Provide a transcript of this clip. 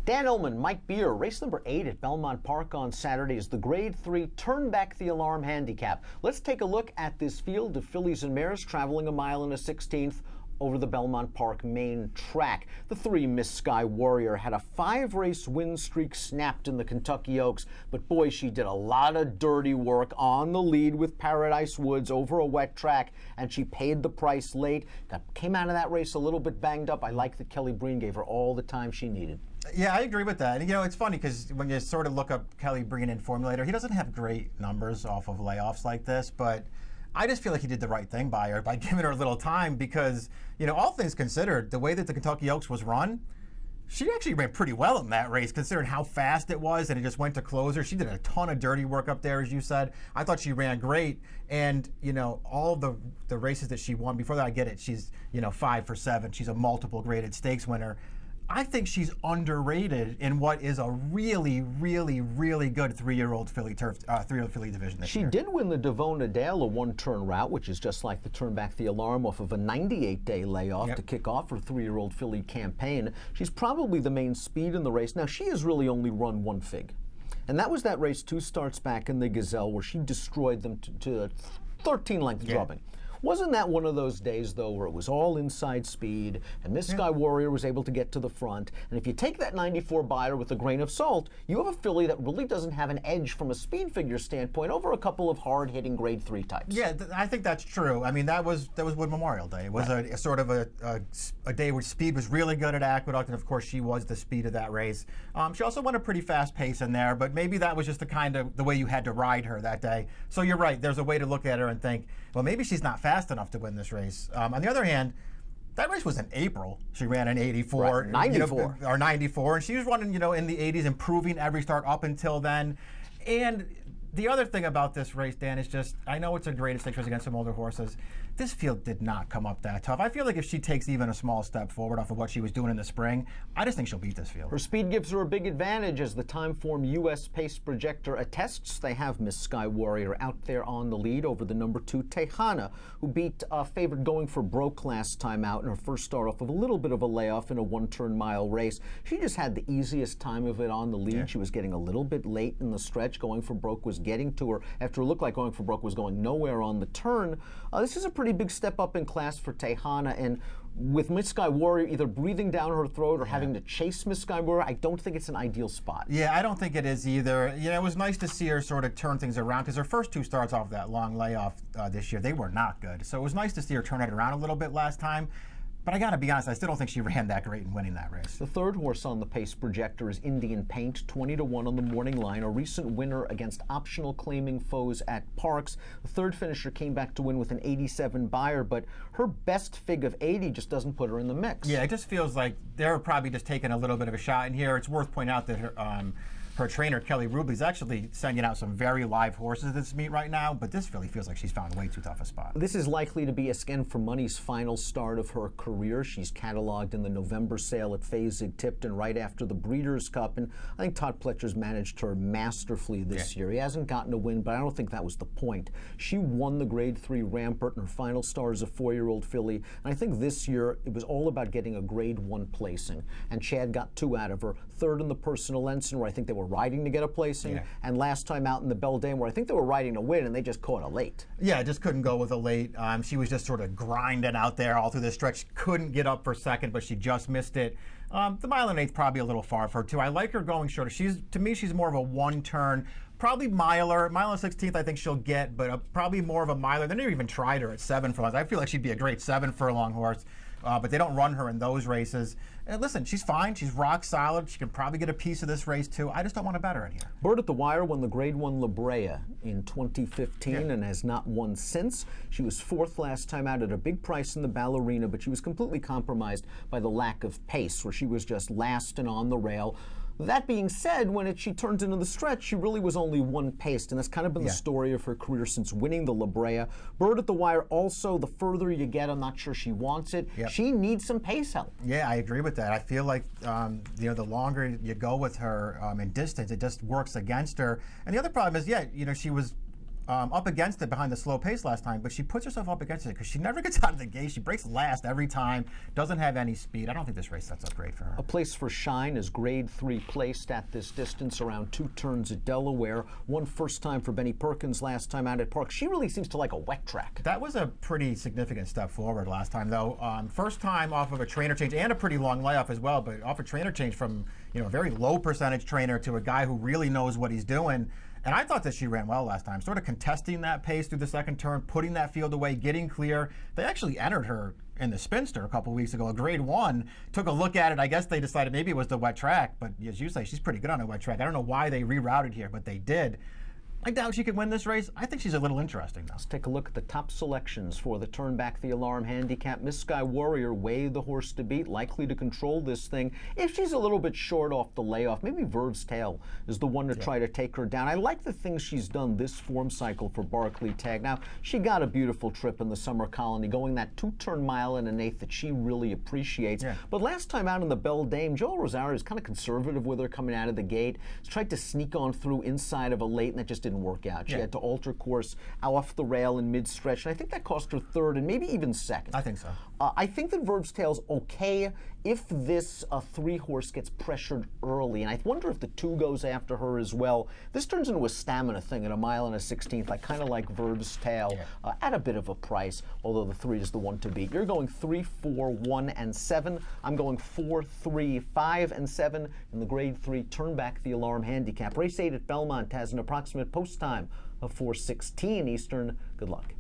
Dan Illman, Mike Beer, race number 8 at Belmont Park on Saturday is the Grade 3 Turnback the Alarm Handicap. Let's take a look at this field of fillies and mares traveling 1 1/16 miles over the Belmont Park main track. The 3 Miss Sky Warrior had a 5-race win streak snapped in the Kentucky Oaks, but boy, she did a lot of dirty work on the lead with Paradise Woods over a wet track, and she paid the price late. Came out of that race a little bit banged up. I like that Kelly Breen gave her all the time she needed. Yeah, I agree with that. You know, it's funny because when you sort of look up Kelly Breen in Formulator, he doesn't have great numbers off of layoffs like this, but I just feel like he did the right thing by her, by giving her a little time because, you know, all things considered, the way that the Kentucky Oaks was run, she actually ran pretty well in that race considering how fast it was and it just went to closer. She did a ton of dirty work up there, as you said. I thought she ran great. And, you know, all the races that she won, before that I get it, she's, you know, 5 for 7. She's a multiple graded stakes winner. I think she's underrated in what is a really, really, really good 3-year-old filly division this year. She did win the Devona Dale, a 1-turn route, which is just like the Turnback the Alarm off of a 98-day layoff to kick off her 3-year-old filly campaign. She's probably the main speed in the race. Now, she has really only run 1 fig. And that was that race 2 starts back in the Gazelle where she destroyed them to 13-length drubbing. Wasn't that one of those days, though, where it was all inside speed and Miss Sky Warrior was able to get to the front? And if you take that 94 buyer with a grain of salt, you have a filly that really doesn't have an edge from a speed figure standpoint over a couple of hard-hitting Grade 3 types. Yeah, I think that's true. I mean, that was Wood Memorial Day. It was a sort of a day where speed was really good at Aqueduct, and of course she was the speed of that race. She also went a pretty fast pace in there, but maybe that was just the way you had to ride her that day. So you're right. There's a way to look at her and think, well, maybe she's not fast enough to win this race. On the other hand, that race was in April. She ran an 84, 94, or 94, and she was running, you know, in the 80s, improving every start up until then. And the other thing about this race, Dan, is just, I know it's a graded stakes race against some older horses. This field did not come up that tough. I feel like if she takes even a small step forward off of what she was doing in the spring, I just think she'll beat this field. Her speed gives her a big advantage, as the Timeform U.S. Pace Projector attests. They have Miss Sky Warrior out there on the lead over the number 2 Tejana, who beat favorite Going for Broke last time out in her first start off of a little bit of a layoff in a 1-turn mile race. She just had the easiest time of it on the lead. Yeah. She was getting a little bit late in the stretch. Going for Broke was getting to her after it looked like Going for Broke was going nowhere on the turn. This is a pretty big step up in class for Tejana, and with Miss Sky Warrior either breathing down her throat or having to chase Miss Sky Warrior, I don't think it's an ideal spot. Yeah, I don't think it is either. You know, it was nice to see her sort of turn things around because her first 2 starts off that long layoff this year, they were not good. So it was nice to see her turn it around a little bit last time. But I got to be honest, I still don't think she ran that great in winning that race. The 3rd horse on the pace projector is Indian Paint, 20-1 on the morning line, a recent winner against optional claiming foes at Parks. The 3rd finisher came back to win with an 87 buyer, but her best fig of 80 just doesn't put her in the mix. Yeah, it just feels like they're probably just taking a little bit of a shot in here. It's worth pointing out that her trainer, Kelly Rubley, is actually sending out some very live horses at this meet right now, but this filly feels like she's found way too tough a spot. This is likely to be Skin for Money's final start of her career. She's cataloged in the November sale at Fasig-Tipton right after the Breeders' Cup, and I think Todd Pletcher's managed her masterfully this year. He hasn't gotten a win, but I don't think that was the point. She won the Grade 3 Rampart in her final start as a 4-year-old filly, and I think this year it was all about getting a Grade 1 placing, and Chad got 2 out of her. 3rd in the Personal Ensign, where I think they were riding to get a placing, and last time out in the Beldame, where I think they were riding to win and they just caught a late. Yeah, just couldn't go with a late. She was just sort of grinding out there all through the stretch. Couldn't get up for second, but she just missed it. The 1 1/8 probably a little far for her too. I like her going shorter. To me, she's more of a 1-turn, probably miler. 1/16 I think she'll get, but probably more of a miler. They never even tried her at 7 furlongs. I feel like she'd be a great 7 furlong horse. But they don't run her in those races. And listen, she's fine. She's rock solid. She can probably get a piece of this race too. I just don't want to bet her in here. Bird at the Wire won the Grade 1 La Brea in 2015 and has not won since. She was 4th last time out at a big price in the Ballerina, but she was completely compromised by the lack of pace, where she was just last and on the rail. That being said, when she turned into the stretch, she really was only 1 paced, and that's kind of been the story of her career since winning the La Brea. Bird at the Wire also, the further you get, I'm not sure she wants it. She needs some pace help. Yeah, I agree with that. I feel like you know, the longer you go with her in distance, it just works against her. And the other problem is, she was up against it behind the slow pace last time, but she puts herself up against it because she never gets out of the gate. She breaks last every time, doesn't have any speed. I don't think this race sets up great for her. A place for shine is grade 3 placed at this distance, around 2 turns at Delaware. One first time for Benny Perkins last time out at Park. She really seems to like a wet track. That was a pretty significant step forward last time, though. First time off of a trainer change and a pretty long layoff as well, but off a trainer change from a very low percentage trainer to a guy who really knows what he's doing. And I thought that she ran well last time, sort of contesting that pace through the second turn, putting that field away, getting clear. They actually entered her in the Spinster a couple weeks ago, a grade 1. Took a look at it. I guess they decided maybe it was the wet track, but as you say, she's pretty good on a wet track. I don't know why they rerouted here, but they did. I doubt she could win this race. I think she's a little interesting, though. Let's take a look at the top selections for the Turnback the Alarm Handicap. Miss Sky Warrior, way the horse to beat, likely to control this thing. If she's a little bit short off the layoff, maybe Verve's Tail is the one to try to take her down. I like the things she's done this form cycle for Barclay Tagg. Now, she got a beautiful trip in the Summer Colony, going that 2-turn mile and an eighth that she really appreciates. Yeah. But last time out in the Belle Dame, Joel Rosario is kind of conservative with her coming out of the gate. She's tried to sneak on through inside of a late, and that just didn't work out. She had to alter course off the rail in mid-stretch, and I think that cost her third and maybe even second. I think so. I think that Verve's Tail's okay if this 3-horse gets pressured early, and I wonder if the 2 goes after her as well. This turns into a stamina thing at 1 mile and a 16th. I kind of like Verve's Tail at a bit of a price, although the 3 is the one to beat. You're going 3, 4, 1, and 7. I'm going 4, 3, 5, and 7 in the grade 3 Turnback the Alarm Handicap. Race 8 at Belmont has an approximate post time of 4:16 Eastern. Good luck.